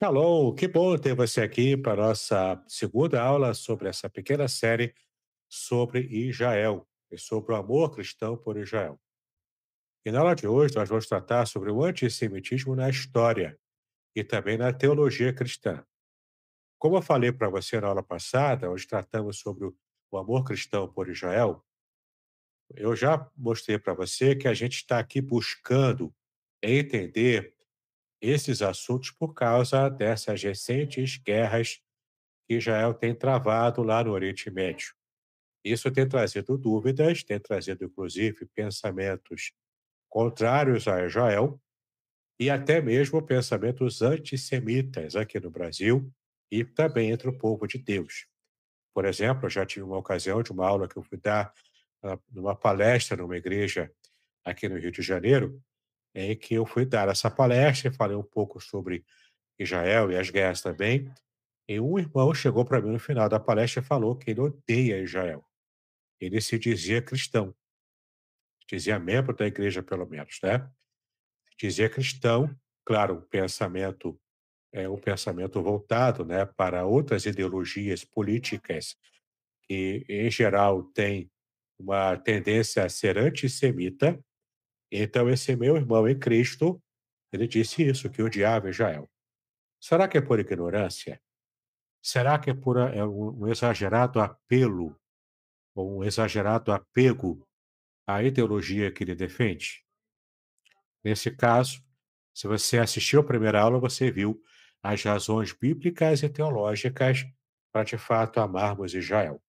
Alô, que bom ter você aqui para a nossa segunda aula sobre essa pequena série sobre Israel e sobre o amor cristão por Israel. E na aula de hoje nós vamos tratar sobre o antissemitismo na história e também na teologia cristã. Como eu falei para você na aula passada, hoje tratamos sobre o amor cristão por Israel. Eu já mostrei para você que a gente está aqui buscando entender esses assuntos por causa dessas recentes guerras que Israel tem travado lá no Oriente Médio. Isso tem trazido dúvidas, tem trazido, inclusive, pensamentos contrários a Israel e até mesmo pensamentos antissemitas aqui no Brasil e também entre o povo de Deus. Por exemplo, eu já tive uma ocasião de uma aula que eu fui dar numa palestra numa igreja aqui no Rio de Janeiro, em que eu fui dar essa palestra e falei um pouco sobre Israel e as guerras também. E um irmão chegou para mim no final da palestra e falou que ele odeia Israel. Ele se dizia cristão, dizia membro da igreja, pelo menos, né? Dizia cristão, claro, um pensamento voltado, né, para outras ideologias políticas que, em geral, têm uma tendência a ser antissemita. Então, esse meu irmão em Cristo, ele disse isso, que odiava Israel. Será que é por ignorância? Será que é por um exagerado apelo ou um exagerado apego à ideologia que ele defende? Nesse caso, se você assistiu a primeira aula, você viu as razões bíblicas e teológicas para de fato amarmos Israel.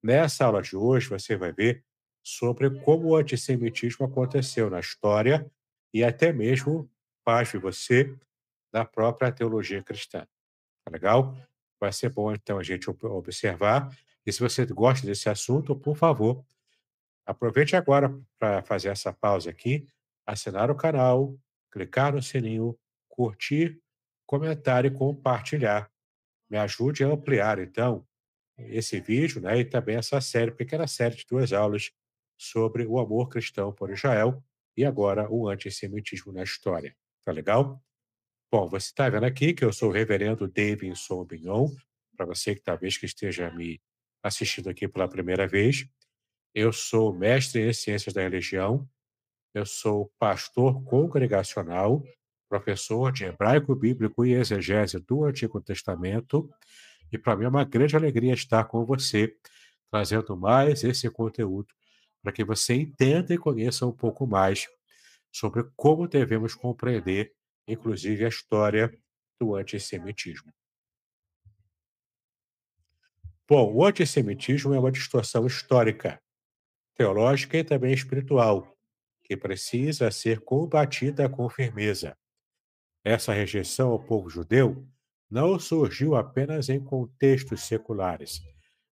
Nessa aula de hoje, você vai ver sobre como o antissemitismo aconteceu na história e até mesmo, pasme você, na própria teologia cristã. Tá legal? Vai ser bom, então, a gente observar. E se você gosta desse assunto, por favor, aproveite agora para fazer essa pausa aqui, assinar o canal, clicar no sininho, curtir, comentar e compartilhar. Me ajude a ampliar, então, esse vídeo, né, e também essa série, pequena série de 2 aulas sobre o amor cristão por Israel e agora o antissemitismo na história. Tá legal? Bom, você está vendo aqui que eu sou o reverendo Davidson Bignon, para você que talvez que esteja me assistindo aqui pela primeira vez. Eu sou mestre em ciências da religião, eu sou pastor congregacional, professor de hebraico bíblico e exegese do Antigo Testamento, e para mim é uma grande alegria estar com você, trazendo mais esse conteúdo para que você entenda e conheça um pouco mais sobre como devemos compreender, inclusive, a história do antissemitismo. Bom, o antissemitismo é uma distorção histórica, teológica e também espiritual, que precisa ser combatida com firmeza. Essa rejeição ao povo judeu não surgiu apenas em contextos seculares,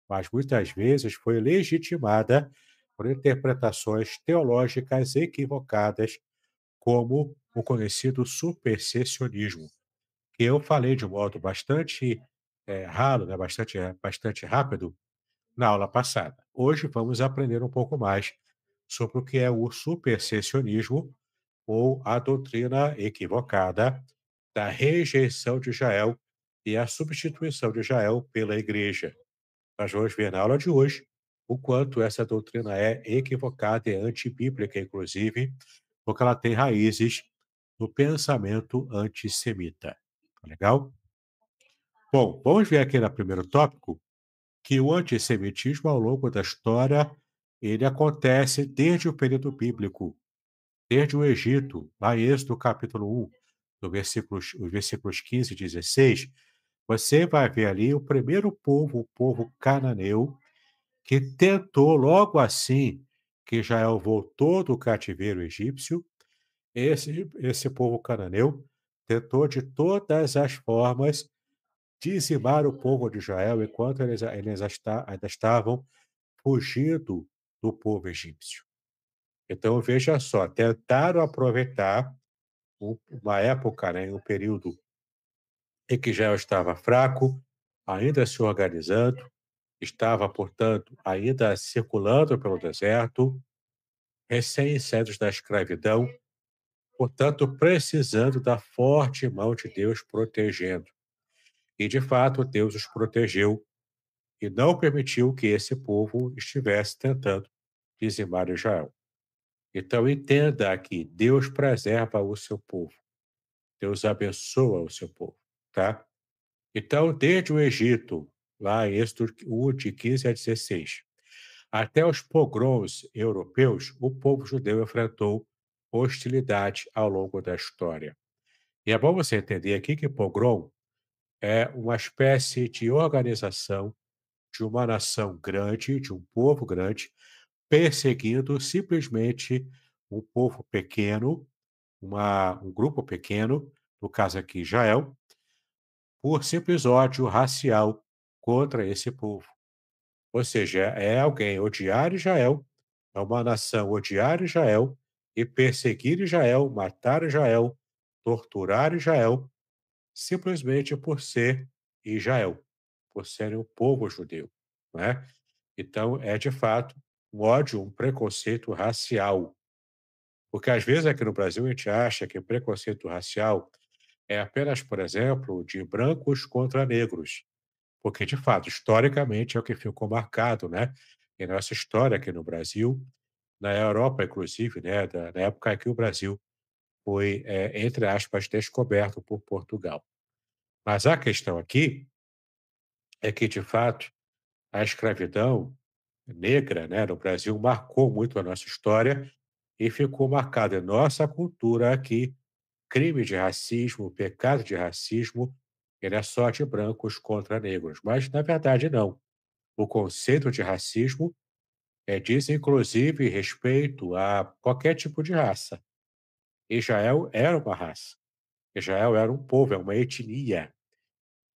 mas muitas vezes foi legitimada por interpretações teológicas equivocadas, como o conhecido supersessionismo, que eu falei de um modo bastante ralo, né, bastante rápido, na aula passada. Hoje vamos aprender um pouco mais sobre o que é o supersessionismo ou a doutrina equivocada da rejeição de Israel e a substituição de Israel pela igreja. Nós vamos ver na aula de hoje o quanto essa doutrina é equivocada e antibíblica, inclusive, porque ela tem raízes no pensamento antissemita. Tá legal? Bom, vamos ver aqui no primeiro tópico que o antissemitismo, ao longo da história, ele acontece desde o período bíblico, desde o Egito, lá em Êxodo capítulo 1, os versículos 15 e 16, você vai ver ali o primeiro povo, o povo cananeu, que tentou, logo assim que Israel voltou do cativeiro egípcio, esse povo cananeu tentou de todas as formas dizimar o povo de Israel enquanto eles ainda estavam fugindo do povo egípcio. Então, veja só, tentaram aproveitar uma época, né, um período em que Israel estava fraco, ainda se organizando, estava, portanto, ainda circulando pelo deserto, recém-saídos da escravidão, portanto, precisando da forte mão de Deus protegendo. E, de fato, Deus os protegeu e não permitiu que esse povo estivesse tentando dizimar Israel. Então, entenda aqui: Deus preserva o seu povo, Deus abençoa o seu povo, tá? Então, desde o Egito, lá em Êxodo 1, de 15 a 16, até os pogroms europeus, o povo judeu enfrentou hostilidade ao longo da história. E é bom você entender aqui que pogrom é uma espécie de organização de uma nação grande, de um povo grande, perseguindo simplesmente um povo pequeno, um grupo pequeno, no caso aqui Israel, por simples ódio racial contra esse povo. Ou seja, é alguém odiar Israel, é uma nação odiar Israel e perseguir Israel, matar Israel, torturar Israel, simplesmente por ser Israel, por serem o povo judeu, não é? Então, é de fato um ódio, um preconceito racial. Porque às vezes aqui no Brasil a gente acha que preconceito racial é apenas, por exemplo, de brancos contra negros. Porque, de fato, historicamente é o que ficou marcado, né? Em nossa história aqui no Brasil, na Europa, inclusive, né? Na época que o Brasil foi, entre aspas, descoberto por Portugal. Mas a questão aqui é que, de fato, a escravidão negra, né, no Brasil marcou muito a nossa história e ficou marcada em nossa cultura aqui crime de racismo, pecado de racismo, ele é só de brancos contra negros. Mas, na verdade, não. O conceito de racismo diz, inclusive, respeito a qualquer tipo de raça. Israel era uma raça. Israel era um povo, é uma etnia.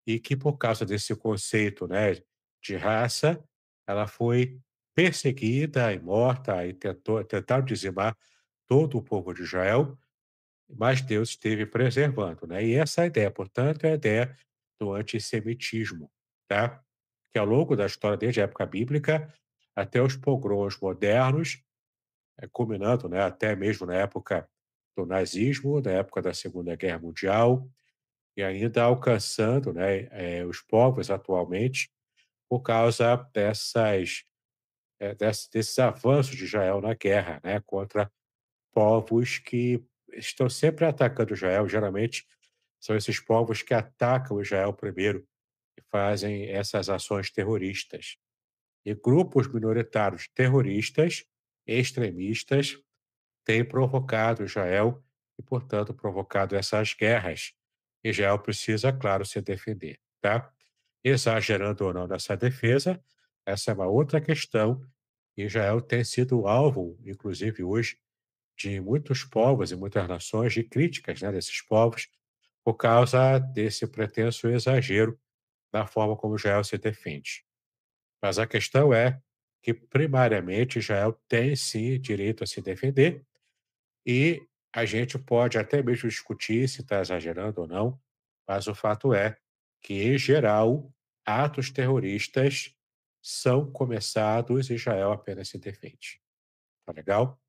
E que, por causa desse conceito, né, de raça, ela foi perseguida e morta e tentaram dizimar todo o povo de Israel, mas Deus esteve preservando, né? E essa ideia, portanto, é a ideia do antissemitismo, tá? Que ao longo da história, desde a época bíblica até os pogroms modernos, culminando, né, até mesmo na época do nazismo, na época da Segunda Guerra Mundial, e ainda alcançando, né, os povos atualmente, por causa desses avanços de Israel na guerra, né, contra povos que estão sempre atacando Israel. Geralmente são esses povos que atacam Israel primeiro e fazem essas ações terroristas. E grupos minoritários terroristas, extremistas, têm provocado Israel e, portanto, provocado essas guerras. Israel precisa, claro, se defender, tá? Exagerando ou não nessa defesa, essa é uma outra questão. Israel tem sido alvo, inclusive hoje, de muitos povos e muitas nações, de críticas, né, desses povos, por causa desse pretenso exagero na forma como Israel se defende. Mas a questão é que, primariamente, Israel tem sim direito a se defender e a gente pode até mesmo discutir se está exagerando ou não, mas o fato é que, em geral, atos terroristas são começados e Israel apenas se defende. Tá legal?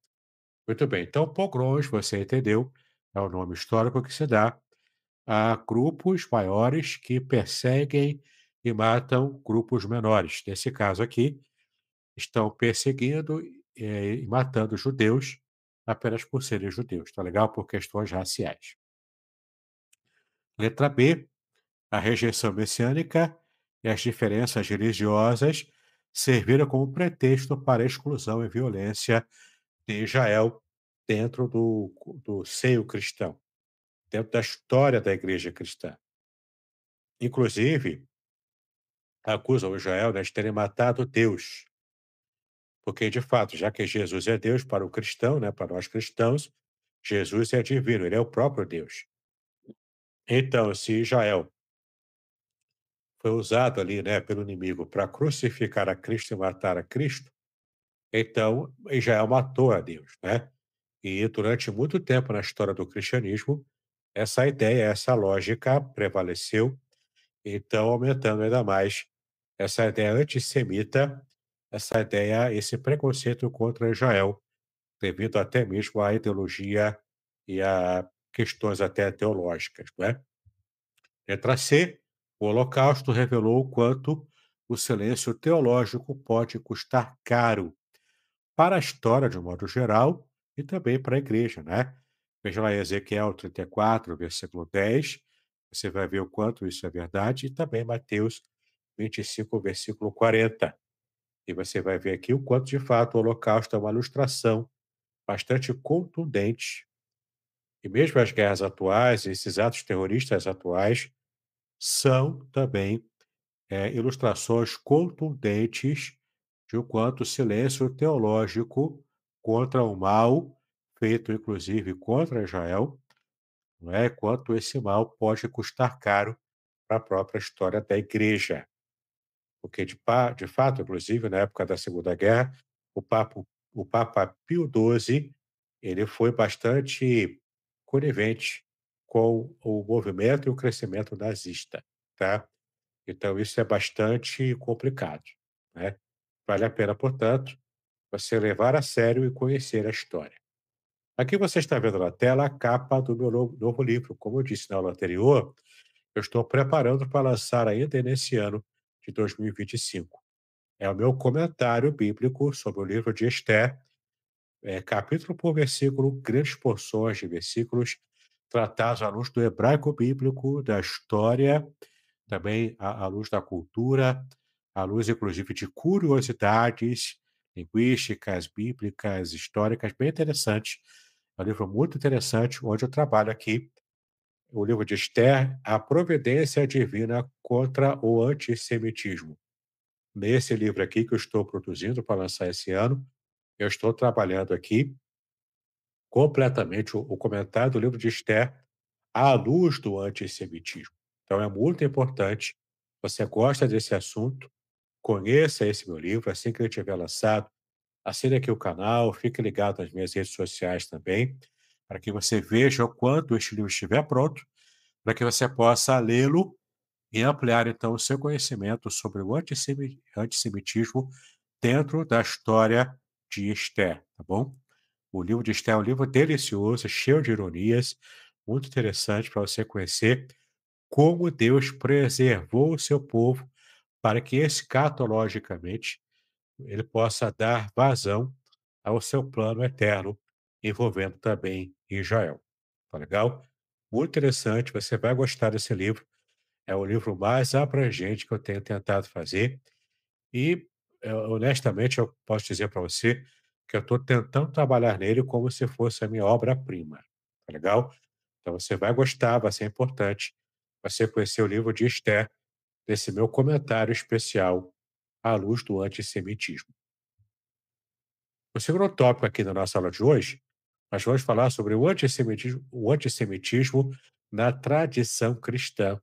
Muito bem. Então, pogroms, você entendeu, é o nome histórico que se dá a grupos maiores que perseguem e matam grupos menores. Nesse caso aqui, estão perseguindo, e matando judeus apenas por serem judeus, tá legal? Por questões raciais. Letra B, a rejeição messiânica e as diferenças religiosas serviram como pretexto para a exclusão e violência de Israel dentro do seio cristão, dentro da história da igreja cristã. Inclusive, acusam Israel, né, de terem matado Deus. Porque, de fato, já que Jesus é Deus para o cristão, né, para nós cristãos, Jesus é divino, ele é o próprio Deus. Então, se Israel foi usado ali, né, pelo inimigo para crucificar a Cristo e matar a Cristo, então Israel matou a Deus, né? E durante muito tempo na história do cristianismo, essa ideia, essa lógica prevaleceu, então aumentando ainda mais essa ideia antissemita, essa ideia, esse preconceito contra Israel, devido até mesmo à ideologia e a questões até teológicas, não é? Letra C, o Holocausto revelou o quanto o silêncio teológico pode custar caro para a história de um modo geral e também para a igreja, né? Veja lá Ezequiel 34, versículo 10, você vai ver o quanto isso é verdade, e também Mateus 25, versículo 40. E você vai ver aqui o quanto, de fato, o Holocausto é uma ilustração bastante contundente. E mesmo as guerras atuais, esses atos terroristas atuais, são também ilustrações contundentes de o quanto o silêncio teológico contra o mal, feito inclusive contra Israel, não é? Quanto esse mal pode custar caro para a própria história da igreja. Porque, de fato, inclusive, na época da Segunda Guerra, o Papa, o Papa Pio XII ele foi bastante conivente com o movimento e o crescimento nazista, tá? Então isso é bastante complicado, né? Vale a pena, portanto, você levar a sério e conhecer a história. Aqui você está vendo na tela a capa do meu novo livro. Como eu disse na aula anterior, eu estou preparando para lançar ainda nesse ano de 2025. É o meu comentário bíblico sobre o livro de Esther, capítulo por versículo, grandes porções de versículos tratados à luz do hebraico bíblico, da história, também à luz da cultura, à luz, inclusive, de curiosidades linguísticas, bíblicas, históricas, bem interessantes. É um livro muito interessante, onde eu trabalho aqui o livro de Esther, A Providência Divina contra o Antissemitismo. Nesse livro aqui que eu estou produzindo para lançar esse ano, eu estou trabalhando aqui completamente o comentário do livro de Esther à luz do antissemitismo. Então é muito importante, você gosta desse assunto, conheça esse meu livro assim que ele tiver lançado, assine aqui o canal, fique ligado nas minhas redes sociais também, para que você veja quando este livro estiver pronto, para que você possa lê-lo e ampliar então o seu conhecimento sobre o antissemitismo dentro da história de Esther, tá bom? O livro de Esther é um livro delicioso, cheio de ironias, muito interessante para você conhecer como Deus preservou o seu povo para que escatologicamente ele possa dar vazão ao seu plano eterno, envolvendo também Israel. Tá legal? Muito interessante, você vai gostar desse livro. É o livro mais abrangente que eu tenho tentado fazer e, honestamente, eu posso dizer para você que eu estou tentando trabalhar nele como se fosse a minha obra-prima, tá legal? Então você vai gostar, vai ser importante você conhecer o livro de Esther, desse meu comentário especial à luz do antissemitismo. O segundo tópico aqui da nossa aula de hoje, nós vamos falar sobre o antissemitismo na tradição cristã.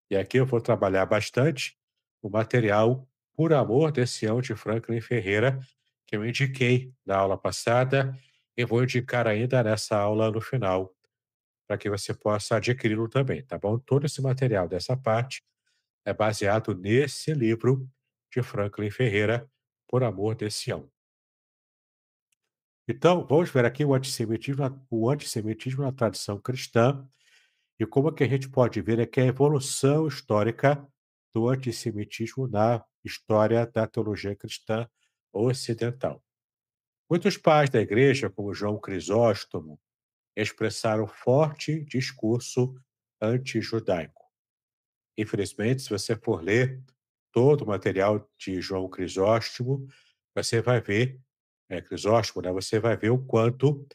E aqui eu vou trabalhar bastante o material Por Amor desse Sião de Franklin Ferreira, que eu indiquei na aula passada e vou indicar ainda nessa aula no final, para que você possa adquiri-lo também, tá bom? Todo esse material dessa parte é baseado nesse livro de Franklin Ferreira, Por Amor desse Sião. Então, vamos ver aqui o antissemitismo na tradição cristã. E como é que a gente pode ver é que a evolução histórica do antissemitismo na história da teologia cristã ocidental. Muitos pais da igreja, como João Crisóstomo, expressaram forte discurso anti-judaico. Infelizmente, se você for ler todo o material de João Crisóstomo, você vai ver, Crisóstomo, né, você vai ver o quanto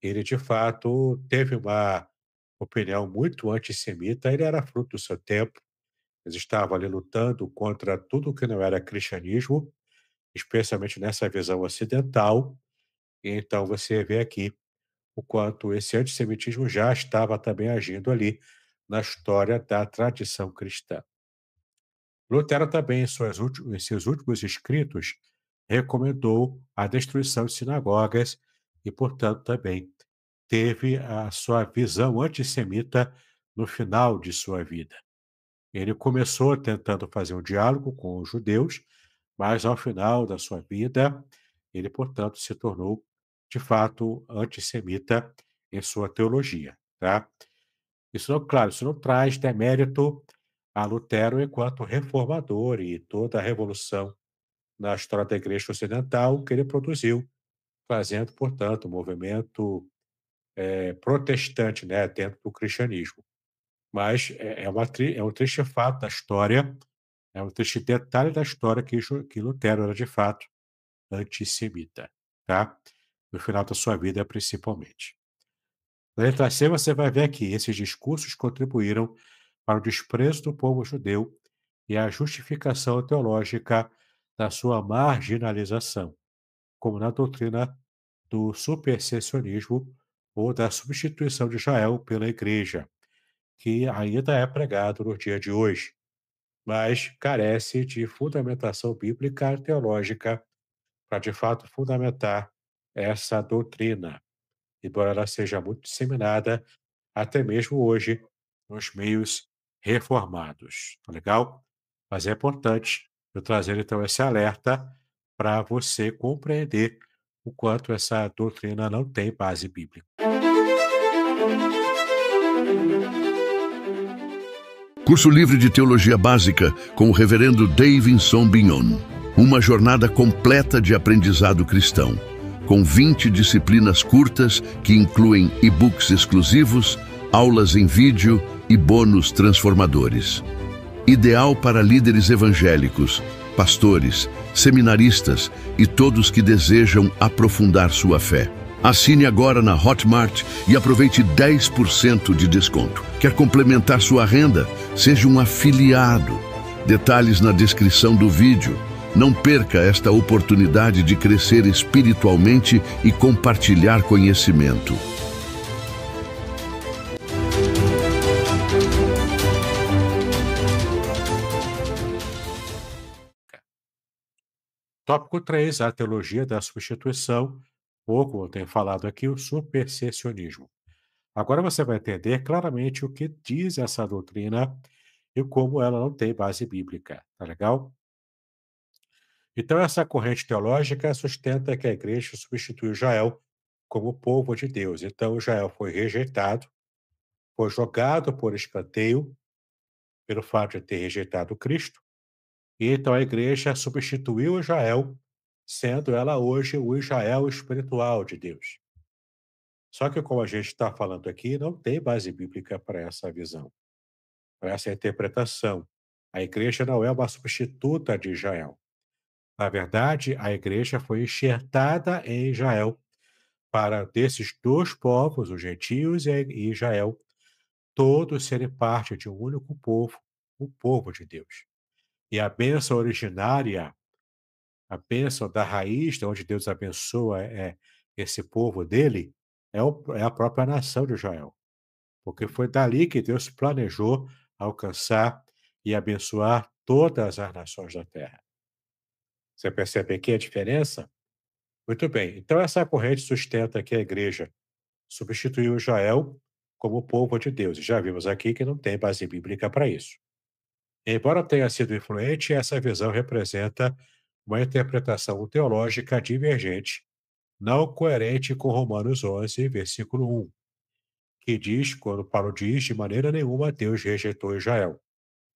ele de fato teve uma opinião muito antissemita, ele era fruto do seu tempo, eles estavam ali lutando contra tudo que não era cristianismo, especialmente nessa visão ocidental, e então você vê aqui o quanto esse antissemitismo já estava também agindo ali na história da tradição cristã. Lutero também, em seus últimos escritos, recomendou a destruição de sinagogas e, portanto, também teve a sua visão antissemita no final de sua vida. Ele começou tentando fazer um diálogo com os judeus, mas ao final da sua vida, ele, portanto, se tornou de fato antissemita em sua teologia, tá? Isso não, claro, isso não traz demérito a Lutero enquanto reformador e toda a revolução na história da Igreja Ocidental que ele produziu, fazendo, portanto, um movimento protestante, né, dentro do cristianismo. Mas é um triste fato da história, é um triste detalhe da história que Lutero era de fato antissemita, tá? No final da sua vida, principalmente. Na letra C, você vai ver que esses discursos contribuíram para o desprezo do povo judeu e a justificação teológica da sua marginalização, como na doutrina do supersessionismo ou da substituição de Israel pela Igreja, que ainda é pregado no dia de hoje, mas carece de fundamentação bíblica e teológica para, de fato, fundamentar essa doutrina, embora ela seja muito disseminada até mesmo hoje nos meios reformados. Tá legal? Mas é importante eu trazer então esse alerta para você compreender o quanto essa doutrina não tem base bíblica. Curso livre de Teologia Básica com o Reverendo Davidson Bignon. Uma jornada completa de aprendizado cristão, com 20 disciplinas curtas que incluem e-books exclusivos, aulas em vídeo e bônus transformadores. Ideal para líderes evangélicos, pastores, seminaristas e todos que desejam aprofundar sua fé. Assine agora na Hotmart e aproveite 10% de desconto. Quer complementar sua renda? Seja um afiliado. Detalhes na descrição do vídeo. Não perca esta oportunidade de crescer espiritualmente e compartilhar conhecimento. Tópico 3, a teologia da substituição, ou, como eu tenho falado aqui, o supersessionismo. Agora você vai entender claramente o que diz essa doutrina e como ela não tem base bíblica, tá legal? Então, essa corrente teológica sustenta que a igreja substituiu Israel como povo de Deus. Então, Israel foi rejeitado, foi jogado por escanteio pelo fato de ter rejeitado Cristo, e então a igreja substituiu Israel, sendo ela hoje o Israel espiritual de Deus. Só que, como a gente está falando aqui, não tem base bíblica para essa visão, para essa interpretação. A igreja não é uma substituta de Israel. Na verdade, a igreja foi enxertada em Israel para desses dois povos, os gentios e Israel, todos serem parte de um único povo, o povo de Deus. E a bênção originária, a bênção da raiz, de onde Deus abençoa esse povo dele, é a própria nação de Israel. Porque foi dali que Deus planejou alcançar e abençoar todas as nações da terra. Você percebe aqui a diferença? Muito bem. Então, essa corrente sustenta que a igreja substituiu Israel como povo de Deus. E já vimos aqui que não tem base bíblica para isso. Embora tenha sido influente, essa visão representa uma interpretação teológica divergente, não coerente com Romanos 11, versículo 1, que diz, quando Paulo diz, de maneira nenhuma Deus rejeitou Israel.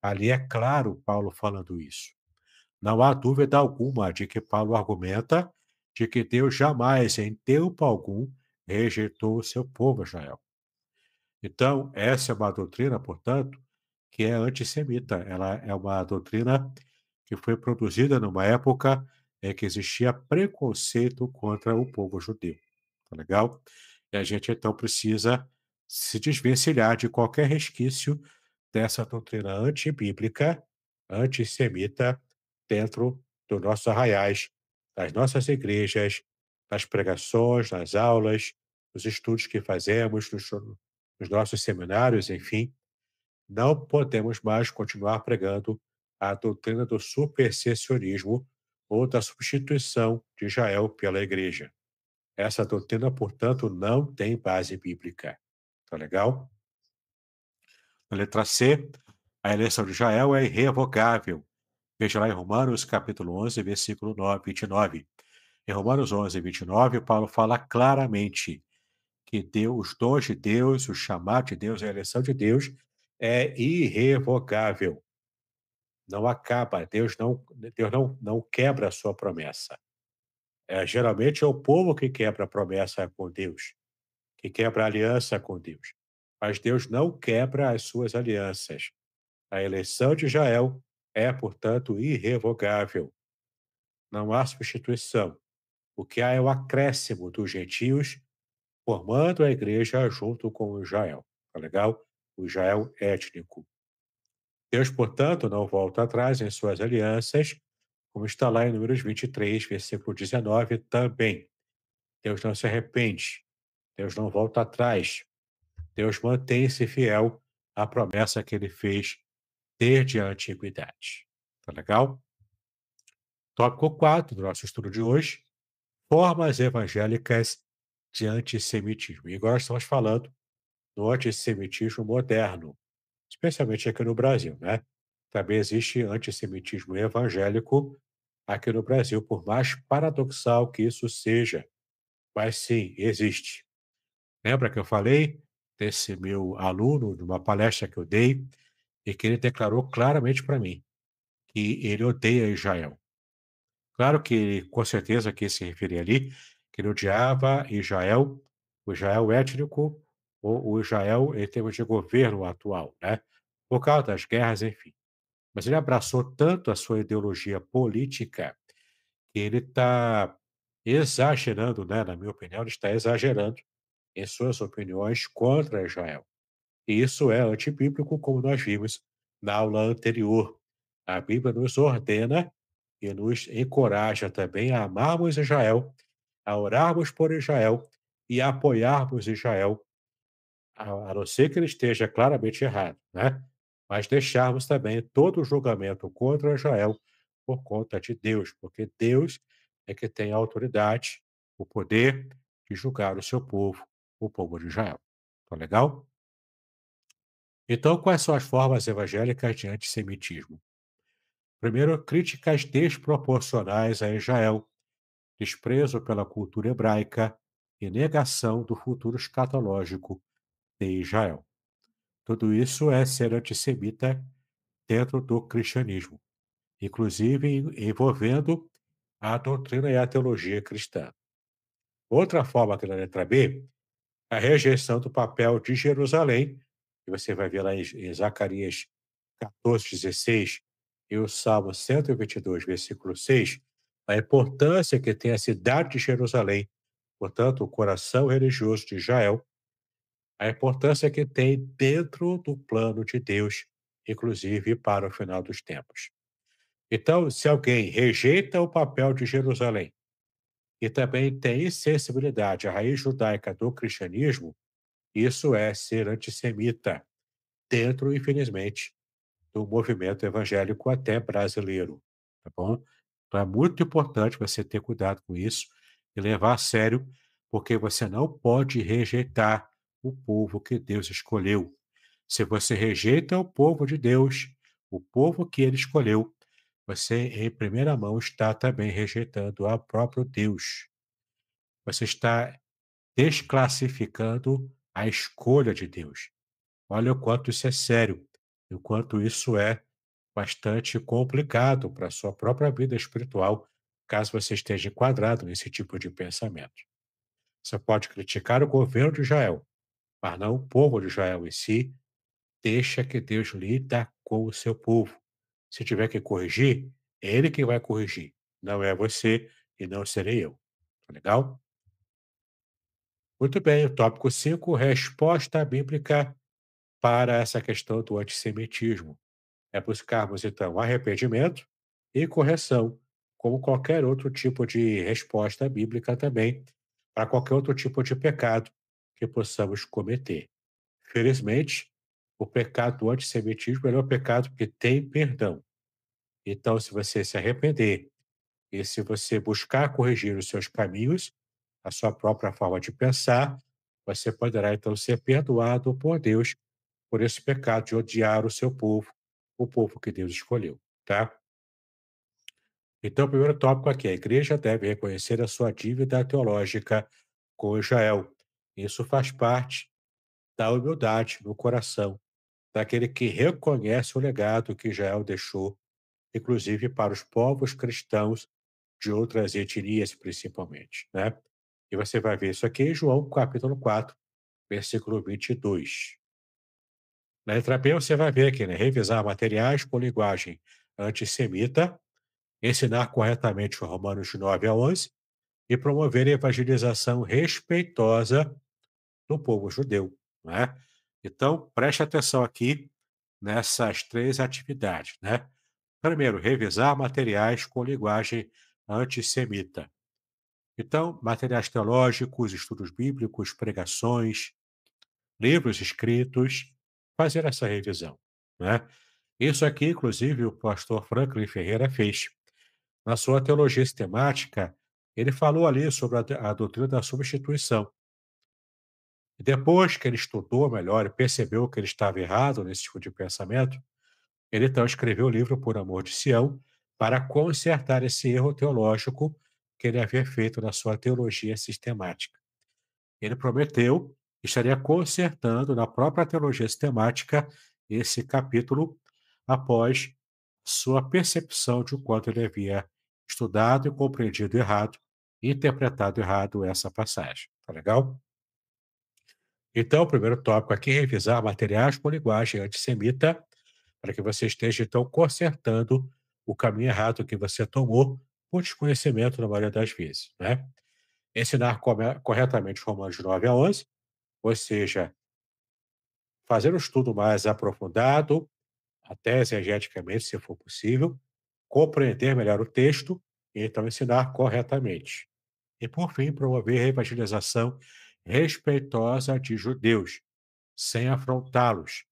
Ali é claro Paulo falando isso. Não há dúvida alguma de que Paulo argumenta de que Deus jamais, em tempo algum, rejeitou o seu povo Israel. Então, essa é uma doutrina, portanto, que é antissemita. Ela é uma doutrina que foi produzida numa época em que existia preconceito contra o povo judeu. Tá legal? E a gente então precisa se desvencilhar de qualquer resquício dessa doutrina antibíblica, antissemita, dentro dos nossos arraiais, das nossas igrejas, nas pregações, nas aulas, nos estudos que fazemos, nos nossos seminários, enfim. Não podemos mais continuar pregando a doutrina do supersessionismo ou da substituição de Israel pela igreja. Essa doutrina, portanto, não tem base bíblica. Tá legal? Na letra C, a eleição de Israel é irrevogável. Veja lá em Romanos, capítulo 11, versículo 29. Em Romanos 11, 29, Paulo fala claramente que Deus, os dons de Deus, o chamado de Deus, a eleição de Deus é irrevogável, não acaba, Deus não quebra a sua promessa. Geralmente é o povo que quebra a promessa com Deus, que quebra a aliança com Deus. Mas Deus não quebra as suas alianças. A eleição de Israel é, portanto, irrevogável. Não há substituição. O que há é o acréscimo dos gentios, formando a igreja junto com o Israel. Tá legal? O Israel étnico. Deus, portanto, não volta atrás em suas alianças, como está lá em Números 23, versículo 19 também. Deus não se arrepende. Deus não volta atrás. Deus mantém-se fiel à promessa que ele fez desde a antiguidade. Tá legal? Tópico 4 do nosso estudo de hoje: formas evangélicas de antissemitismo. E agora estamos falando do antissemitismo moderno, especialmente aqui no Brasil, né? Também existe antissemitismo evangélico aqui no Brasil, por mais paradoxal que isso seja, mas sim, existe. Lembra que eu falei desse meu aluno, numa palestra que eu dei, e que ele declarou claramente para mim que ele odeia Israel. Claro que, com certeza, que se referia ali, que ele odiava Israel, o Israel étnico, ou o Israel em termos de governo atual, né? Por causa das guerras, enfim. Mas ele abraçou tanto a sua ideologia política que ele está exagerando, né? Na minha opinião, ele está exagerando em suas opiniões contra Israel. E isso é antibíblico, como nós vimos na aula anterior. A Bíblia nos ordena e nos encoraja também a amarmos Israel, a orarmos por Israel e a apoiarmos Israel, a não ser que ele esteja claramente errado, né? Mas deixarmos também todo o julgamento contra Israel por conta de Deus, porque Deus é que tem a autoridade, o poder de julgar o povo de Israel. Tá legal? Então, quais são as formas evangélicas de antissemitismo? Primeiro, críticas desproporcionais a Israel, desprezo pela cultura hebraica e negação do futuro escatológico de Israel. Tudo isso é ser antissemita dentro do cristianismo, inclusive envolvendo a doutrina e a teologia cristã. Outra forma que na letra B, a rejeição do papel de Jerusalém, que você vai ver lá em Zacarias 14:16 e o Salmo 122, versículo 6, a importância que tem a cidade de Jerusalém, portanto, o coração religioso de Israel, a importância que tem dentro do plano de Deus, inclusive para o final dos tempos. Então, se alguém rejeita o papel de Jerusalém e também tem insensibilidade à raiz judaica do cristianismo, isso é ser antissemita, dentro, infelizmente, do movimento evangélico até brasileiro, tá bom? Então é muito importante você ter cuidado com isso e levar a sério, porque você não pode rejeitar o povo que Deus escolheu. Se você rejeita o povo de Deus, o povo que ele escolheu, você, em primeira mão, está também rejeitando ao próprio Deus. Você está desclassificando a escolha de Deus. Olha o quanto isso é sério, e o quanto isso é bastante complicado para a sua própria vida espiritual, caso você esteja enquadrado nesse tipo de pensamento. Você pode criticar o governo de Israel, mas não o povo de Israel em si. Deixa que Deus lida com o seu povo. Se tiver que corrigir, é ele que vai corrigir, não é você e não serei eu. Tá legal? Muito bem, o tópico 5: resposta bíblica para essa questão do antissemitismo. É buscarmos, então, arrependimento e correção, como qualquer outro tipo de resposta bíblica também, para qualquer outro tipo de pecado que possamos cometer. Felizmente, o pecado do antissemitismo ele é um pecado que tem perdão. Então, se você se arrepender e se você buscar corrigir os seus caminhos, a sua própria forma de pensar, você poderá então ser perdoado por Deus por esse pecado de odiar o povo que Deus escolheu, tá? Então, o primeiro tópico aqui: a igreja deve reconhecer a sua dívida teológica com Israel. Isso faz parte da humildade no coração, daquele que reconhece o legado que Israel deixou, inclusive para os povos cristãos de outras etnias, principalmente, né? E você vai ver isso aqui em João, capítulo 4, versículo 22. Na letra B, você vai ver aqui, né? Revisar materiais com linguagem antissemita, ensinar corretamente os Romanos de 9 a 11 e promover a evangelização respeitosa do povo judeu, né? Então, preste atenção aqui nessas três atividades, né? Primeiro, revisar materiais com linguagem antissemita. Então, materiais teológicos, estudos bíblicos, pregações, livros escritos, fazer essa revisão, né? Isso aqui, inclusive, o pastor Franklin Ferreira fez. Na sua teologia sistemática, ele falou ali sobre a doutrina da substituição. E depois que ele estudou melhor e percebeu que ele estava errado nesse tipo de pensamento, ele então escreveu o livro Por Amor de Sião para consertar esse erro teológico que ele havia feito na sua teologia sistemática. Ele prometeu que estaria consertando na própria teologia sistemática esse capítulo após sua percepção de o quanto ele havia estudado e compreendido errado, interpretado errado essa passagem. Tá legal? Então, o primeiro tópico aqui é revisar materiais com linguagem antissemita, para que você esteja, então, consertando o caminho errado que você tomou por desconhecimento na maioria das vezes, né? Ensinar corretamente Romanos 9 a 11, ou seja, fazer um estudo mais aprofundado, até exegeticamente, se for possível, compreender melhor o texto e então ensinar corretamente. E, por fim, promover a evangelização respeitosa de judeus, sem afrontá-los,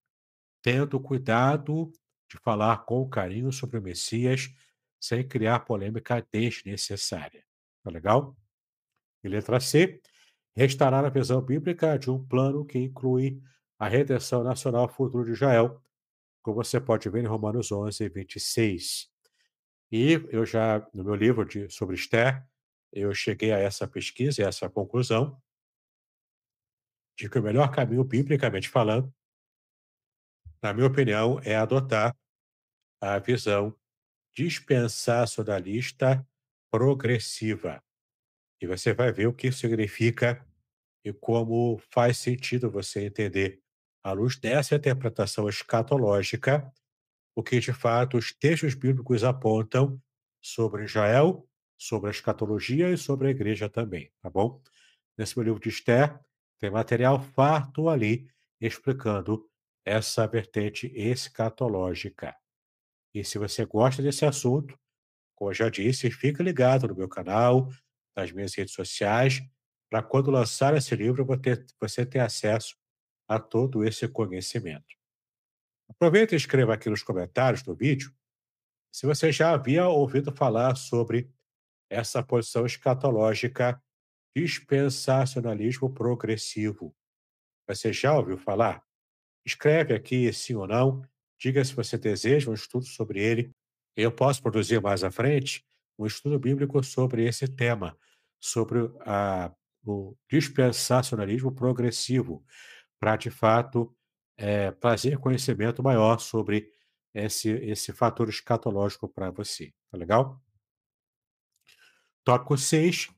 tendo cuidado de falar com carinho sobre o Messias, sem criar polêmica desnecessária. Tá legal? E letra C, restaurar a visão bíblica de um plano que inclui a redenção nacional futura de Israel, como você pode ver em Romanos 11, 26. E eu já, no meu livro sobre Esther, eu cheguei a essa pesquisa e a essa conclusão de que o melhor caminho, biblicamente falando, na minha opinião, é adotar a visão dispensacionalista progressiva. E você vai ver o que isso significa e como faz sentido você entender, à luz dessa interpretação escatológica, o que de fato os textos bíblicos apontam sobre Israel, sobre a escatologia e sobre a igreja também, tá bom? Nesse meu livro de Esther, tem material farto ali explicando essa vertente escatológica. E se você gosta desse assunto, como eu já disse, fica ligado no meu canal, nas minhas redes sociais, para quando lançar esse livro você ter acesso a todo esse conhecimento. Aproveita e escreva aqui nos comentários do vídeo se você já havia ouvido falar sobre essa posição escatológica dispensacionalismo progressivo. Você já ouviu falar? Escreve aqui sim ou não, diga se você deseja um estudo sobre ele. Eu posso produzir mais à frente um estudo bíblico sobre esse tema, sobre o dispensacionalismo progressivo, para de fato trazer conhecimento maior sobre esse fator escatológico para você. Tá legal? Tópico 6,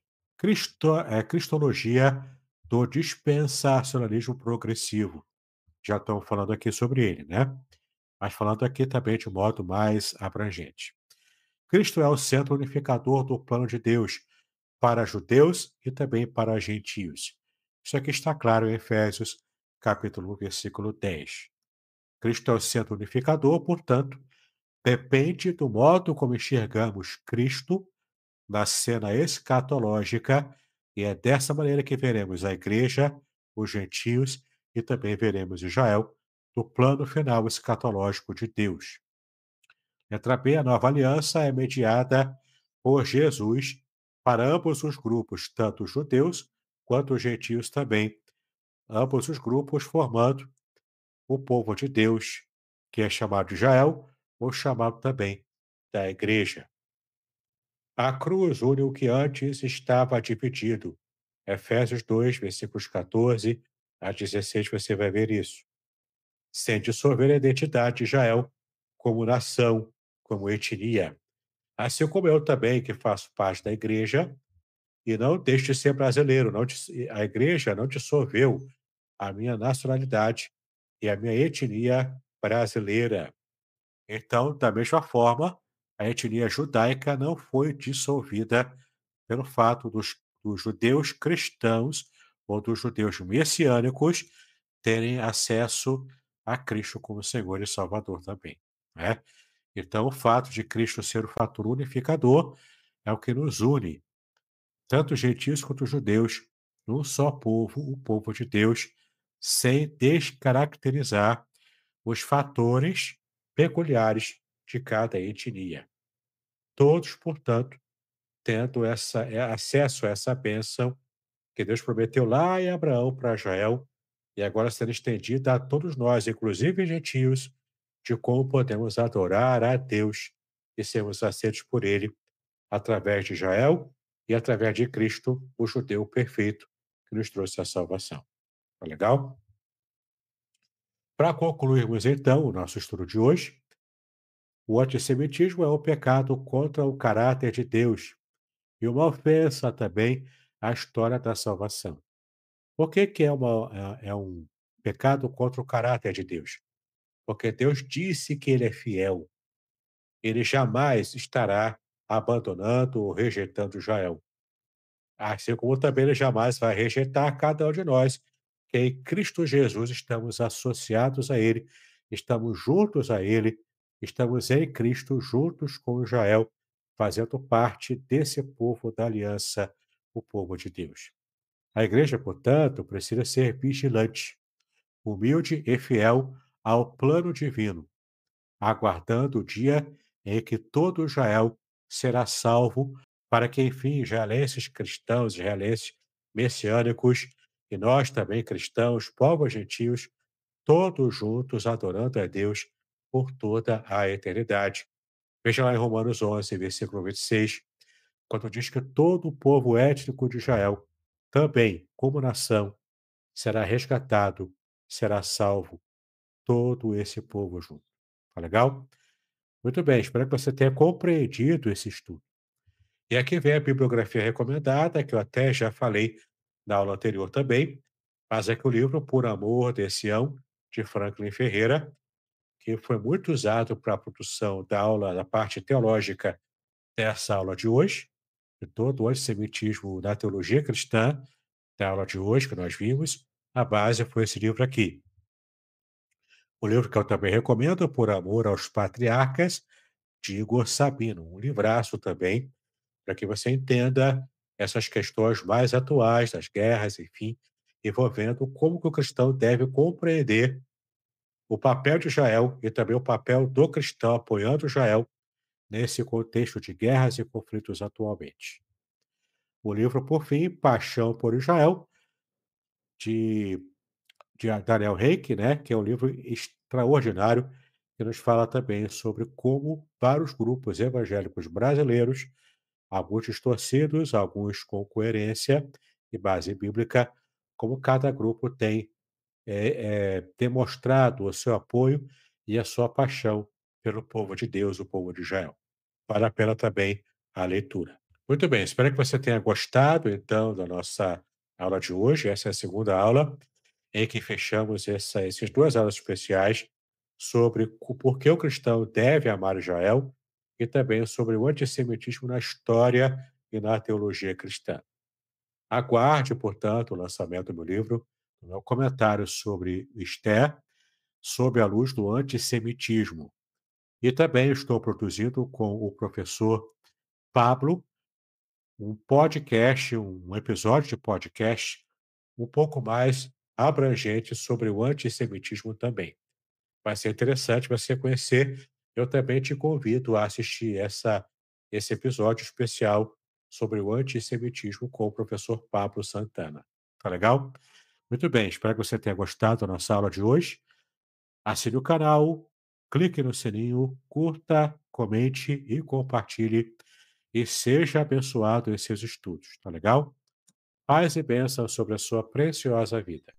Cristologia do dispensacionalismo progressivo. Já estamos falando aqui sobre ele, né? Mas falando aqui também de modo mais abrangente. Cristo é o centro unificador do plano de Deus para judeus e também para gentios. Isso aqui está claro em Efésios, capítulo 1, versículo 10. Cristo é o centro unificador, portanto, depende do modo como enxergamos Cristo na cena escatológica, e é dessa maneira que veremos a igreja, os gentios e também veremos Israel no plano final escatológico de Deus. Letra B, a nova aliança é mediada por Jesus para ambos os grupos, tanto os judeus quanto os gentios também, ambos os grupos formando o povo de Deus, que é chamado de Israel, ou chamado também da igreja. A cruz une o que antes estava dividido, Efésios 2, versículos 14 a 16, você vai ver isso. Sem dissolver a identidade de Israel como nação, como etnia. Assim como eu também, que faço parte da igreja, e não deixe de ser brasileiro. A igreja não dissolveu a minha nacionalidade e a minha etnia brasileira. Então, da mesma forma, a etnia judaica não foi dissolvida pelo fato dos judeus cristãos ou dos judeus messiânicos terem acesso a Cristo como Senhor e Salvador também, né? Então, o fato de Cristo ser o fator unificador é o que nos une, tanto os gentios quanto os judeus, num só povo, o povo de Deus, sem descaracterizar os fatores peculiares de cada etnia. Todos, portanto, tendo acesso a essa bênção que Deus prometeu lá em Abraão para Israel, e agora sendo estendida a todos nós, inclusive gentios, de como podemos adorar a Deus e sermos aceitos por Ele através de Israel e através de Cristo, o judeu perfeito que nos trouxe a salvação. Tá legal? Para concluirmos então o nosso estudo de hoje, o antissemitismo é um pecado contra o caráter de Deus e uma ofensa também à história da salvação. Por que é um pecado contra o caráter de Deus? Porque Deus disse que ele é fiel. Ele jamais estará abandonando ou rejeitando Israel. Assim como também ele jamais vai rejeitar cada um de nós, que em Cristo Jesus estamos associados a ele, estamos juntos a ele, estamos em Cristo juntos com Israel, fazendo parte desse povo da aliança, o povo de Deus. A igreja, portanto, precisa ser vigilante, humilde e fiel ao plano divino, aguardando o dia em que todo Israel será salvo, para que, enfim, israelenses cristãos, israelenses messiânicos, e nós também cristãos, povos gentios, todos juntos adorando a Deus por toda a eternidade. Veja lá em Romanos 11, versículo 26, quando diz que todo o povo étnico de Israel, também como nação, será resgatado, será salvo, todo esse povo junto. Tá legal? Muito bem, espero que você tenha compreendido esse estudo. E aqui vem a bibliografia recomendada, que eu até já falei na aula anterior também, mas é que o livro Por Amor de Sião, de Franklin Ferreira, que foi muito usado para a produção da aula, da parte teológica dessa aula de hoje, de todo o antissemitismo da teologia cristã, da aula de hoje que nós vimos, a base foi esse livro aqui. O livro que eu também recomendo, Por Amor aos Patriarcas, de Igor Sabino, um livraço também, para que você entenda essas questões mais atuais das guerras, enfim, envolvendo como que o cristão deve compreender o papel de Israel e também o papel do cristão apoiando Israel nesse contexto de guerras e conflitos atualmente. O livro, por fim, Paixão por Israel, de, de Daniel Reik, né, que é um livro extraordinário, que nos fala também sobre como vários grupos evangélicos brasileiros, alguns distorcidos, alguns com coerência e base bíblica, como cada grupo tem demonstrado o seu apoio e a sua paixão pelo povo de Deus, o povo de Israel. Vale a pena também a leitura. Muito bem, espero que você tenha gostado, então, da nossa aula de hoje. Essa é a segunda aula em que fechamos essas duas aulas especiais sobre por que o cristão deve amar Israel e também sobre o antissemitismo na história e na teologia cristã. Aguarde, portanto, o lançamento do meu livro, o meu comentário sobre Esther, sob a luz do antissemitismo. E também estou produzindo com o professor Pablo um podcast, um episódio de podcast um pouco mais abrangente sobre o antissemitismo também. Vai ser interessante você conhecer. Eu também te convido a assistir esse episódio especial sobre o antissemitismo com o professor Pablo Santana. Tá legal? Muito bem, espero que você tenha gostado da nossa aula de hoje. Assine o canal, clique no sininho, curta, comente e compartilhe. E seja abençoado em seus estudos, tá legal? Paz e bênção sobre a sua preciosa vida.